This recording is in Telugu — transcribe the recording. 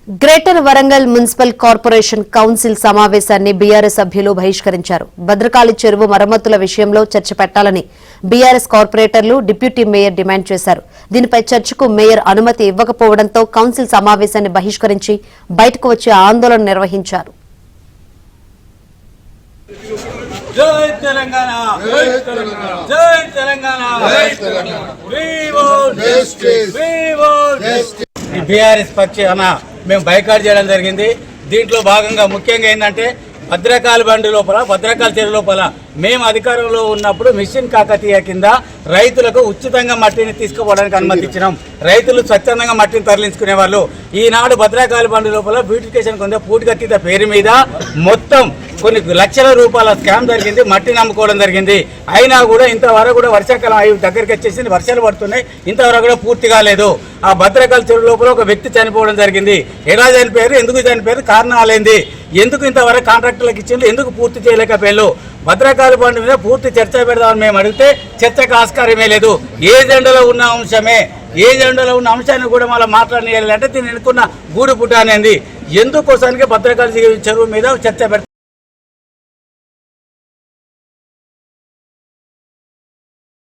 Greater Warangal municipal corporation council సమావేశాన్ని బీఆర్ఎస్ సభ్యులు బహిష్కరించారు. భద్రకాళి చెరువు మరమ్మతుల విషయంలో చర్చ పెట్టాలని బీఆర్ఎస్ కార్పొరేటర్లు డిప్యూటీ మేయర్ డిమాండ్ చేశారు. దీనిపై చర్చకు మేయర్ అనుమతి ఇవ్వకపోవడంతో కౌన్సిల్ సమావేశాన్ని బహిష్కరించి బయటకు వచ్చి ఆందోళన నిర్వహించారు. జై తెలంగాణ జై తెలంగాణ జై తెలంగాణ జై Telangana we want justice we want justice BRS పక్షాన మేము బైకాట్ చేయడం జరిగింది. దీంట్లో భాగంగా ముఖ్యంగా ఏంటంటే భద్రకాళి బండి లోపల భద్రకాళి చెరువు లోపల మేము అధికారంలో ఉన్నప్పుడు మిషన్ కాకతీయ కింద రైతులకు ఉచితంగా మట్టిని తీసుకుపోవడానికి అనుమతి ఇచ్చినాం. రైతులు స్వచ్ఛందంగా మట్టిని తరలించుకునే వాళ్ళు. ఈనాడు భద్రకాళి బండి లోపల బ్యూటిఫికేషన్ కింద పూటికత్తీత పేరు మీద మొత్తం కొన్ని లక్షల రూపాయల స్కామ్ జరిగింది. మట్టిని అమ్ముకోవడం జరిగింది. అయినా కూడా ఇంతవరకు కూడా వర్షాకాలం అవి దగ్గరికి వచ్చేసి వర్షాలు పడుతున్నాయి. ఇంతవరకు కూడా పూర్తి కాలేదు. ఆ భద్రకాళి చెరువు లోపల ఒక వ్యక్తి చనిపోవడం జరిగింది. ఎలా చనిపోయారు, ఎందుకు చనిపోయారు, కారణాలేంది, ఎందుకు ఇంతవరకు కాంట్రాక్టర్లకు ఇచ్చిండ్రు, ఎందుకు పూర్తి చేయలేకపోయారు. భద్రకాళి బండి మీద పూర్తి చర్చ పెడదామని మేము అడిగితే చర్చకు ఆస్కారమే లేదు. ఏ జెండాలో ఉన్న అంశమే, ఏ జెండాలో ఉన్న అంశాన్ని కూడా మళ్ళీ మాట్లాడేయాలంటే దీన్ని ఎన్నుకున్న గూడు పుట్ట అనేది ఎందుకోసానికి భద్రకాళి చెరువు మీద చర్చ పెడతాం.